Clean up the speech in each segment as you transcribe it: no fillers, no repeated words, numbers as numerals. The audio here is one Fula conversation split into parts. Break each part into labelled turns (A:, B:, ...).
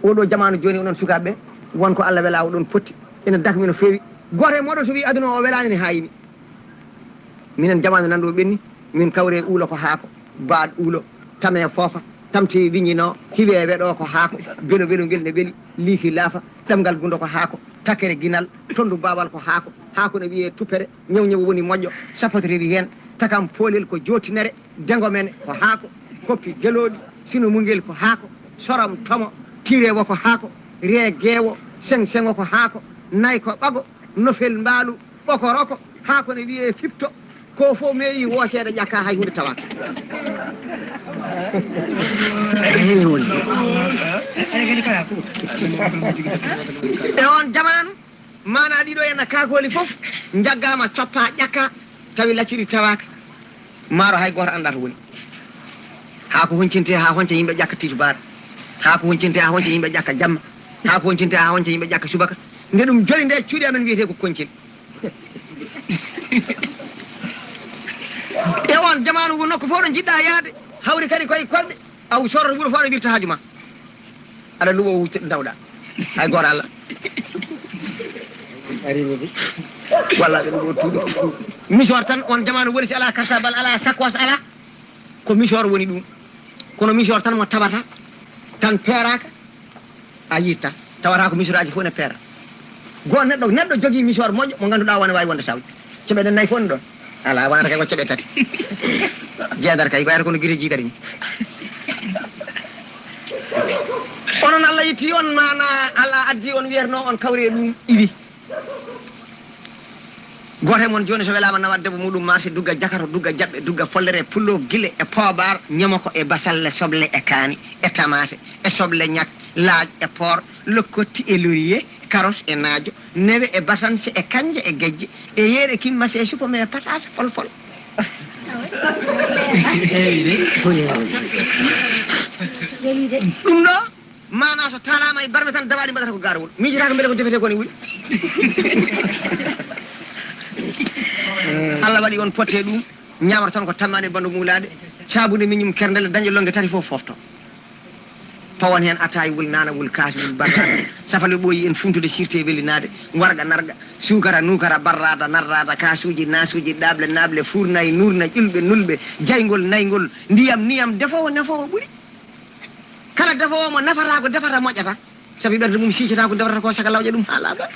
A: oɗo jamanu joni onon sukaɓe wonko Allah wela oɗon potti ene dakmi no fewi goto e moɗo so wi aduna o welani ne hayini minen jamanu nanɗo ɓenni min kawre uulo ko haako baaɗ uulo tame foofa tamti wiññino hiwe weɗo ko haako belo ngel ne weeli liiki laafa ɗemgal gundo ko haako takkere guinal tondu babal ko haako ne wiye tuppere ñew woni moƴƴo sappoto rewi hen takam poolel ko jotinere dengo men ko haako koppi geloɗi sino mungel ko haako soram tomo tirewo ko haako ree geewo sengo ko haako nayi ko ɓago nofel mbaalu ɓoko roko haako ne wiye fipto ko fof meewi woosede ƴakka hay hunde tawaka e on jamanu mana ɗiɗo henna kakoli fof jaggama coppa ƴakka tawi lacciri tawaka maaro hay goto anda to woni ha ko honcinte ha honce yimɓe ƴakka titubar ha ko honcinte ha honce yimɓe ƴakka jamma ha ko honcinte ha honce yimɓe ƴakka subaka nde ɗum joni nde cuuɗi amen wiyete ko koncel e on jamanu ngu nokku fof ɗo jiɗɗa yaade hawri kadi koye kolɗe aw soroto wuuro fof ɗo wirta haaju ma aɗa luɓo wucce ɗo dawɗa hay goto Allah walla ɓe ɗuɗo tuuɗo misor tan on jamanu woni si ala cartable ala sacoche ala ko misor woni ɗum kono misor tan mo tawata tan peeraka a yitta tawata ko misor aji fof ne peera go neɗɗo jogui misor moƴƴo mo ganduɗa wona wawi wonde sawde ceɓeɗen nayyi fof ne ɗon ala wonata kay ko ceɓe tati jeedar kay wayata kono guite jiiɗari ni onon Allah yetti on mana Allah addi on wiyatno on kawri e ɗum iwi goto mon joni so welama nawat debbo muɗum marché dugga jakato dugga jaɓɓe dugga follere pullo guile e poobar ñamoko e basalle soble e kaani e tamate e soble ñak laaj e poor lokkotti e laurier carotte e naajo newe e batanse e kanje e gejje e yeere kimmase e suppome e patate folfol ɗum ɗo mana so talama e barme tan dawaɗi mbaɗata ko garowol mijotako beele ko defete koni wuli Allah waɗi on potte ɗum ñamata tan ko tammani e bandu muulade cabude miñum kerdele dañde longue tati fof fofto pawon hen ataye wuli nana wuli kaasi wuli barrada safale ɓooyi en funtude sirte welinade warga narga sukara nukara barrada narrada kasuji nasuji ɗable nable furnayi nurna ƴulɓe nulɓe jaygol naygol ndiyam defowo nafowo ɓuuri kala defowo mo nafata ko defata moƴƴata saabu ɓerde mum sicata ko defata ko saka lawƴa ɗum ha laaɓa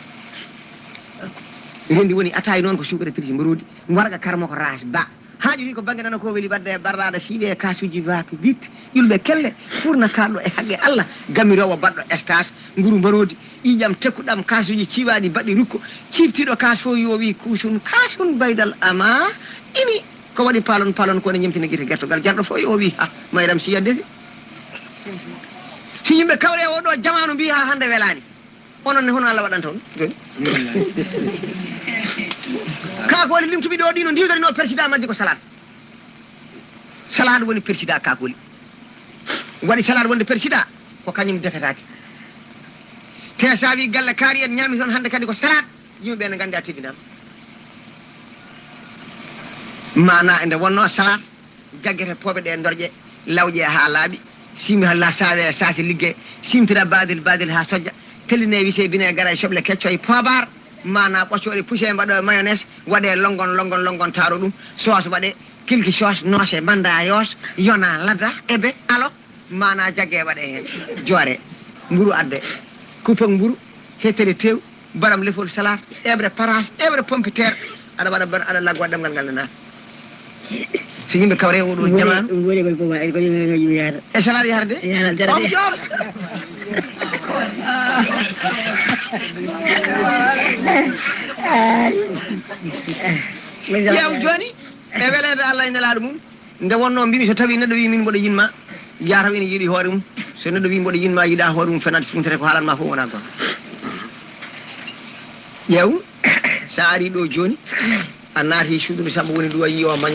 A: rendi woni ataye noon ko sukara prix mbarodi warga karmo ko ras ba haaju wi ko banggue nana ko weeli wadde e barrada fiiɗe e kasuji waki witte ƴulɓe kelle furna kalɗo e haqqe Allah gamirowo baɗɗo stage nguru mbarodi ƴiƴam tekkuɗam kasuji ciwaɗi baɗɗi rukko ciftiɗo kas fof yo wi kusun kasun baydal ama imi ko waɗi palon kone ñemtina guite guertogal jarɗo fof yo wi ha mayram siya defi si yimɓe kawre oɗo jamanu mbi ha hande welani onon ne hono Allah waɗanta on joni kakoli limtuɓi ɗo ɗino ndiwdarino président majji ko salade woni président kakoli waɗi salade wonde président ko kañum defetake te sa wi galle kaari en ñaami toon hande kadi ko salade yimɓeɓe ne gandi a tibinama mana ende wonno salade jaggete pooɓe ɗe dorƴe lawƴe ha laaɓi simi halla sawe sake liggue simtira badel ha sojja telline wise bine gara e soble kecco e poobar mana ɓoccoɗe poussé mbaɗo mayonnaise waɗe longon taro ɗum sauce waɗe kilki sauce noose banda yoos yona ladda eɓe alo mana jaggue waɗe hen joore mburu adde coupon mburu hettere tew baram lefol salade eɓre paras eɓre pompiteére aɗa waɗa aɗa laggo ɗemgal ngal ne naata so yimɓe kawre oɗo jaman e salade yarde on joor ƴeew joni e welede Allah e nelaɗo mum nde wonno mbimi so tawi neɗɗo wi min mboɗo yinma yataw ene yiiɗi hoore mum so neɗɗo wi mboɗo yinma yiiɗa hoore mum fenade funtere ko haalanma fof wona gon ƴeew sa ari ɗo joni a naati suudu mi Samba woni ɗo a yi o maña